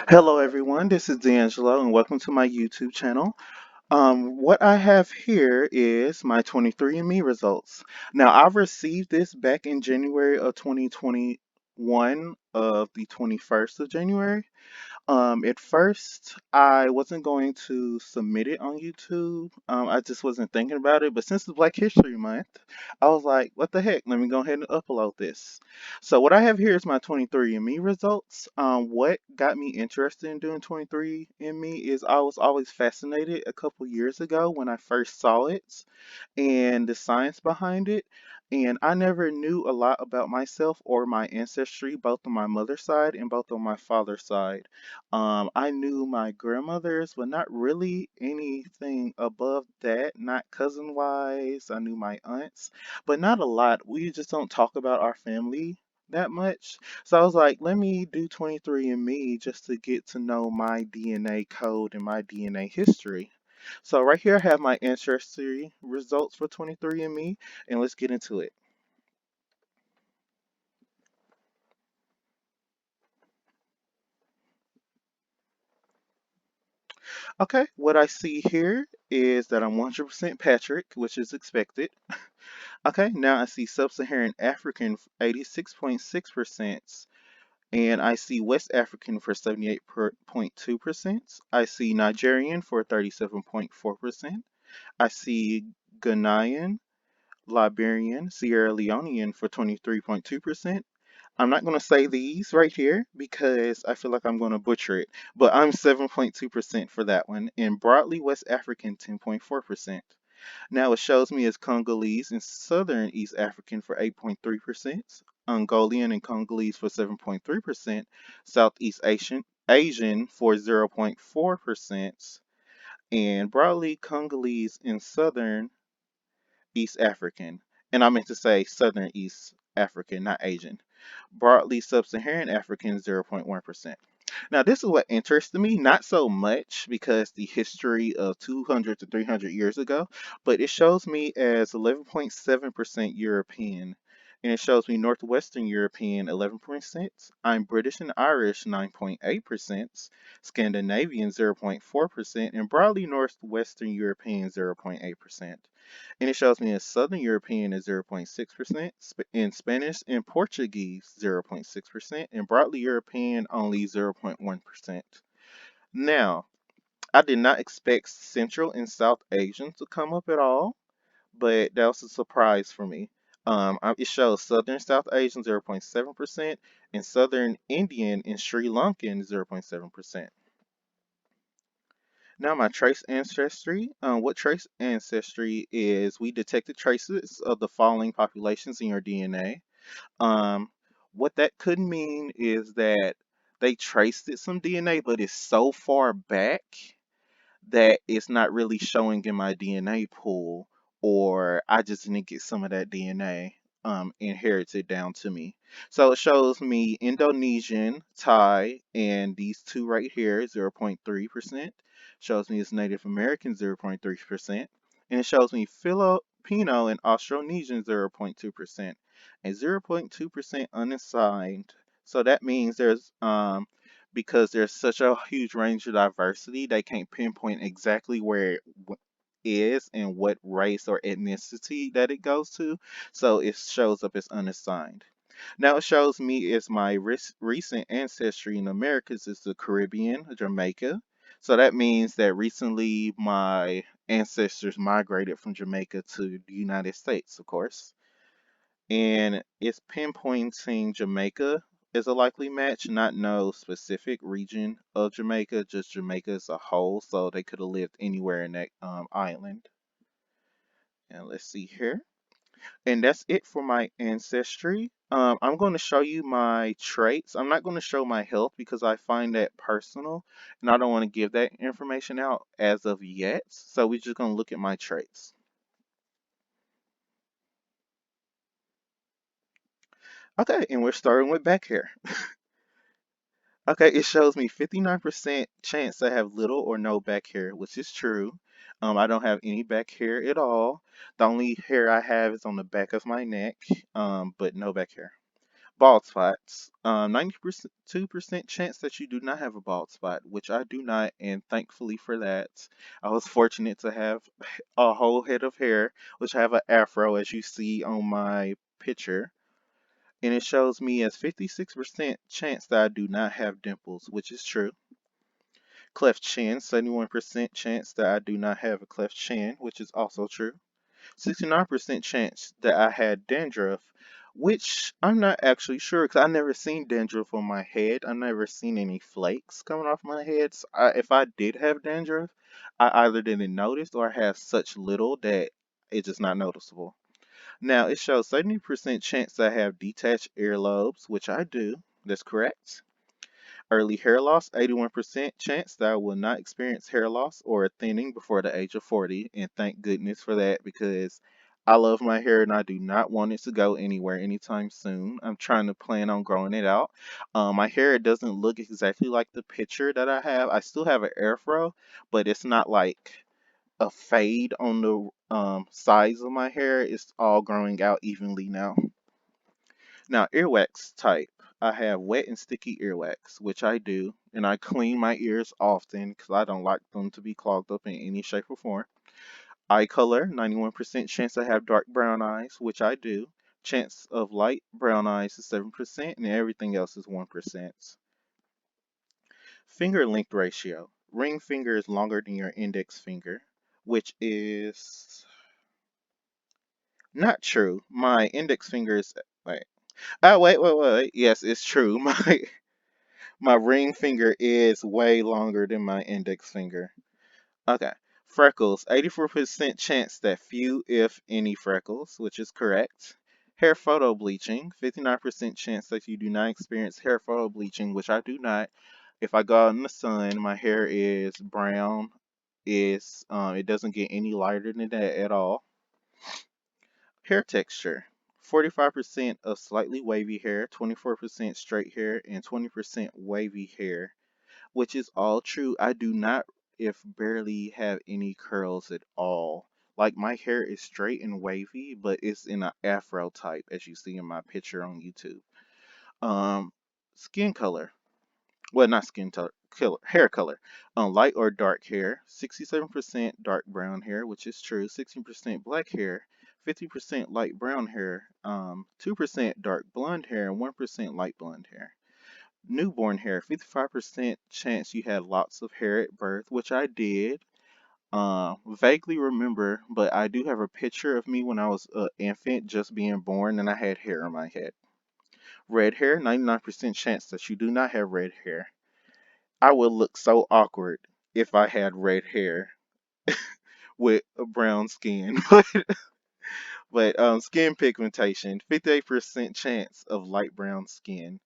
Hello, everyone. This is D'Angelo, and welcome to my YouTube channel. What I have here is my 23andMe results. Now, I received this back in January of 2021, of the 21st of January. At first, I wasn't going to submit it on YouTube. I just wasn't thinking about it. But since it's Black History Month, I was like, what the heck? Let me go ahead and upload this. So what I have here is my 23andMe results. What got me interested in doing 23andMe is I was always fascinated a couple years ago when I first saw it and the science behind it. And I never knew a lot about myself or my ancestry, both on my mother's side and both on my father's side. I knew my grandmothers, but not really anything above that, not cousin wise. I knew my aunts, but not a lot. We just don't talk about our family that much. So I was like, let me do 23andMe just to get to know my DNA code and my DNA history. So right here I have my ancestry results for 23andMe, and let's get into it. Okay, what I see here is that I'm 100% Patrick, which is expected. Okay, now I see Sub-Saharan African 86.6%, and I see West African for 78.2%. I see Nigerian for 37.4%. I see Ghanaian, Liberian, Sierra Leonean for 23.2%. I'm not going to say these right here because I feel like I'm going to butcher it, but I'm 7.2% for that one, and broadly West African 10.4%. Now it shows me as Congolese and Southern East African for 8.3%, Mongolian and Congolese for 7.3%, Southeast Asian for 0.4%, and broadly Congolese and Southern East African. And I meant to say Southern East African, not Asian. Broadly Sub-Saharan African 0.1%. Now, this is what interested me, not so much because the history of 200 to 300 years ago, but it shows me as 11.7% European. And it shows me Northwestern European 11%. I'm British and Irish 9.8%, Scandinavian 0.4%, and broadly Northwestern European 0.8%. And it shows me as Southern European is 0.6%, in Spanish and Portuguese 0.6%, and broadly European only 0.1%. Now, I did not expect Central and South Asian to come up at all, but that was a surprise for me. It shows Southern South Asian 0.7% and Southern Indian and Sri Lankan 0.7%. Now, my trace ancestry. What trace ancestry is, we detected traces of the following populations in your DNA. Um, what that could mean is that they traced it some DNA, but it's so far back that it's not really showing in my DNA pool, or I just didn't get some of that DNA inherited down to me. So it shows me Indonesian, Thai, and these two right here, 0.3%. Shows me it's Native American, 0.3%. And it shows me Filipino and Austronesian, 0.2%. And 0.2% unassigned. So that means because there's such a huge range of diversity, they can't pinpoint exactly where it is and what race or ethnicity that it goes to. So it shows up as unassigned. Now it shows me as my recent ancestry in Americas is the Caribbean, Jamaica. So that means that recently my ancestors migrated from Jamaica to the United States, of course, and it's pinpointing Jamaica as a likely match, not no specific region of Jamaica, just Jamaica as a whole. So they could have lived anywhere in that island. And let's see here. And that's it for my ancestry. I'm going to show you my traits. I'm not going to show my health because I find that personal and I don't want to give that information out as of yet. So we're just going to look at my traits. Okay, and we're starting with back hair. Okay, it shows me 59% chance I have little or no back hair, which is true. I don't have any back hair at all. The only hair I have is on the back of my neck, but no back hair. Bald spots. 92% chance that you do not have a bald spot, which I do not, and thankfully for that, I was fortunate to have a whole head of hair, which I have an afro as you see on my picture. And it shows me as 56% chance that I do not have dimples, which is true. Cleft chin, 71% chance that I do not have a cleft chin, which is also true. 69% chance that I had dandruff, which I'm not actually sure because I never seen dandruff on my head. I never seen any flakes coming off my head. So if I did have dandruff, I either didn't notice or have such little that it's just not noticeable. Now it shows 70% chance that I have detached earlobes, which I do. That's correct. Early hair loss, 81% chance that I will not experience hair loss or a thinning before the age of 40. And thank goodness for that because I love my hair and I do not want it to go anywhere anytime soon. I'm trying to plan on growing it out. My hair, it doesn't look exactly like the picture that I have. I still have an afro, but it's not like a fade on the sides of my hair. It's all growing out evenly now. Now, earwax type. I have wet and sticky earwax, which I do, and I clean my ears often because I don't like them to be clogged up in any shape or form. Eye color, 91% chance I have dark brown eyes, which I do. Chance of light brown eyes is 7%, and everything else is 1%. Finger length ratio. Ring finger is longer than your index finger, which is not true. My index finger is, wait. Wait. Yes, it's true. My ring finger is way longer than my index finger. Okay. Freckles. 84% chance that few, if any, freckles, which is correct. Hair photo bleaching. 59% chance that you do not experience hair photo bleaching, which I do not. If I go out in the sun, my hair is brown. It doesn't get any lighter than that at all. Hair texture. 45% of slightly wavy hair, 24% straight hair, and 20% wavy hair, which is all true. I do not, if barely have any curls at all. Like my hair is straight and wavy, but it's in an afro type, as you see in my picture on YouTube. Um, Skin color. Well, not skin color, hair color. Light or dark hair. 67% dark brown hair, which is true. 16% black hair. 50% light brown hair. 2% dark blonde hair, and 1% light blonde hair. Newborn hair, 55% chance you had lots of hair at birth, which I did. Vaguely remember, but I do have a picture of me when I was an infant just being born and I had hair on my head. Red hair, 99% chance that you do not have red hair. I would look so awkward if I had red hair with a brown skin. But skin pigmentation, 58% chance of light brown skin.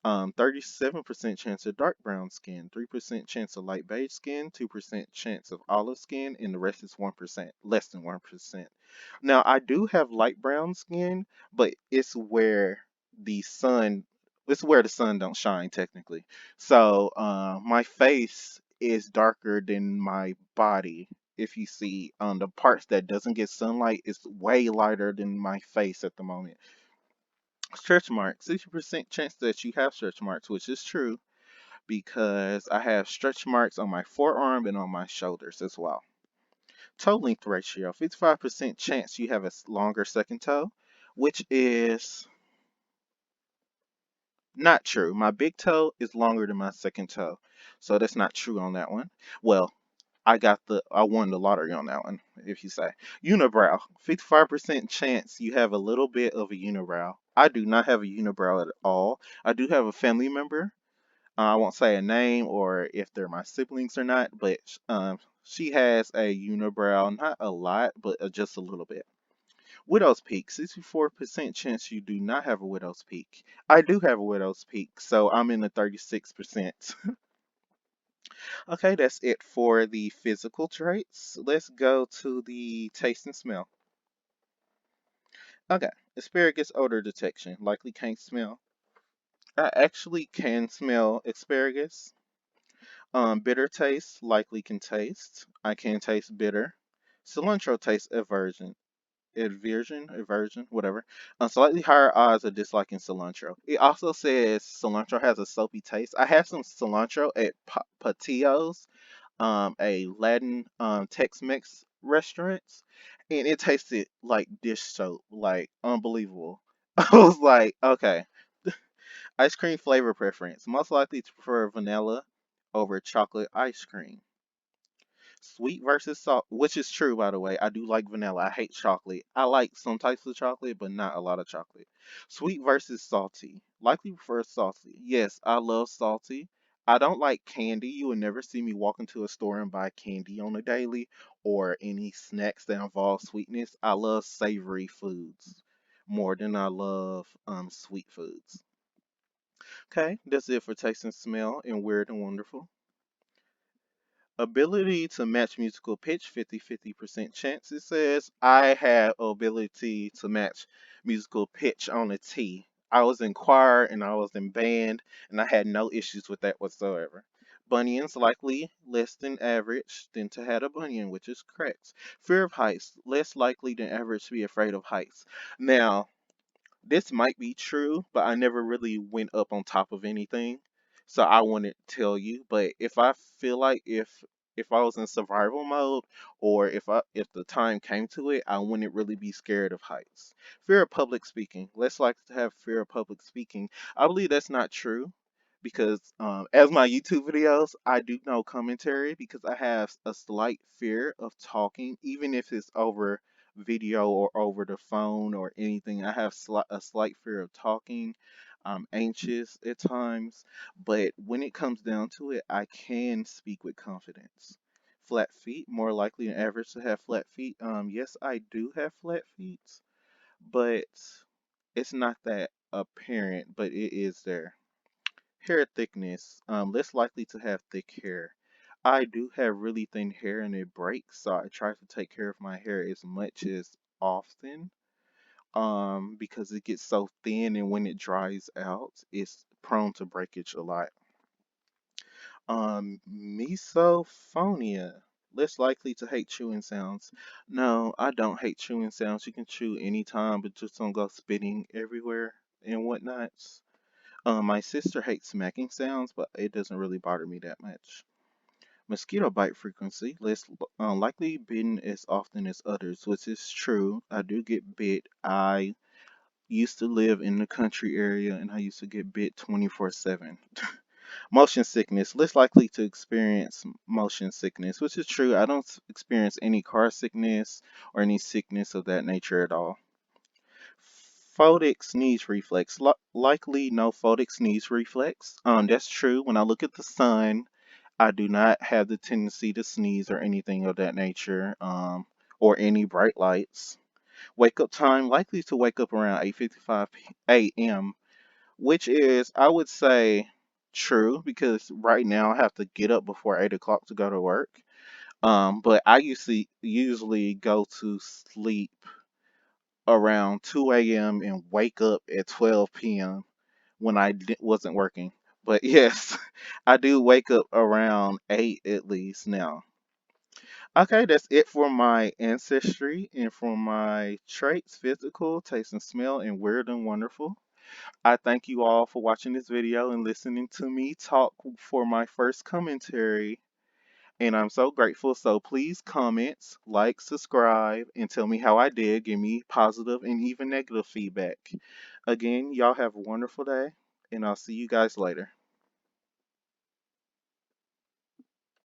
37% chance of dark brown skin, 3% chance of light beige skin, 2% chance of olive skin, and the rest is 1%, less than 1%. Now, I do have light brown skin, but the sun, it's where the sun don't shine technically. So, my face is darker than my body. If you see on the parts that doesn't get sunlight, it's way lighter than my face at the moment. Stretch marks, 60% chance that you have stretch marks, which is true because I have stretch marks on my forearm and on my shoulders as well. Toe length ratio, 55% chance you have a longer second toe, which is not true. My big toe is longer than my second toe, so that's not true on that one. Well, I won the lottery on that one, if you say. Unibrow, 55% chance you have a little bit of a unibrow. I do not have a unibrow at all. I do have a family member. I won't say a name or if they're my siblings or not, but she has a unibrow, not a lot, but just a little bit. Widow's peak, 64% chance you do not have a widow's peak. I do have a widow's peak, so I'm in the 36%. Okay, that's it for the physical traits. Let's go to the taste and smell. Okay, asparagus odor detection. Likely can't smell. I actually can smell asparagus. Bitter taste. Likely can taste. I can taste bitter. Cilantro taste aversion. aversion, whatever. Slightly higher odds of disliking cilantro. It also says cilantro has a soapy taste. I had some cilantro at Patillo's, a Latin Tex-Mex restaurants, and it tasted like dish soap, like unbelievable. I was like, okay. Ice cream flavor preference. Most likely to prefer vanilla over chocolate ice cream. Sweet versus salt, which is true, by the way. I do like vanilla. I hate chocolate. I like some types of chocolate, but not a lot of chocolate. Sweet versus salty. Likely prefer salty. Yes, I love salty. I don't like candy. You would never see me walk into a store and buy candy on a daily or any snacks that involve sweetness. I love savory foods more than I love sweet foods. Okay, that's it for taste and smell and weird and wonderful. Ability to match musical pitch, 50-50% chance. It says I have ability to match musical pitch on a T. I was in choir and I was in band and I had no issues with that whatsoever. Bunions likely less than average than to have a bunion, which is correct. Fear of heights, less likely than average to be afraid of heights. Now, this might be true, but I never really went up on top of anything. So I wouldn't tell you. But if I feel like if I was in survival mode or if the time came to it, I wouldn't really be scared of heights. Fear of public speaking. Less likely to have fear of public speaking. I believe that's not true because as my YouTube videos, I do know commentary because I have a slight fear of talking, even if it's over video or over the phone or anything. I have a slight fear of talking. I'm anxious at times, but when it comes down to it, I can speak with confidence. Flat feet, more likely than average to have flat feet. Yes, I do have flat feet, but it's not that apparent, but it is there. Hair thickness, less likely to have thick hair. I do have really thin hair and it breaks, so I try to take care of my hair as much as often. Because it gets so thin and when it dries out, it's prone to breakage a lot. Misophonia, less likely to hate chewing sounds. No, I don't hate chewing sounds. You can chew anytime, but just don't go spitting everywhere and whatnot. My sister hates smacking sounds, but it doesn't really bother me that much. Mosquito bite frequency, less likely bitten as often as others, which is true. I do get bit. I used to live in the country area and I used to get bit 24/7. Motion sickness, less likely to experience motion sickness, which is true. I don't experience any car sickness or any sickness of that nature at all. Photic sneeze reflex. Likely no photic sneeze reflex. That's true. When I look at the sun, I do not have the tendency to sneeze or anything of that nature, or any bright lights. Wake up time, likely to wake up around 8:55 a.m., which is, I would say, true because right now I have to get up before 8 o'clock to go to work. But I usually go to sleep around 2 a.m. and wake up at 12 p.m. when wasn't working. But yes, I do wake up around 8 at least now. Okay, that's it for my ancestry and for my traits, physical, taste and smell, and weird and wonderful. I thank you all for watching this video and listening to me talk for my first commentary. And I'm so grateful. So please comment, like, subscribe, and tell me how I did. Give me positive and even negative feedback. Again, y'all have a wonderful day, and I'll see you guys later.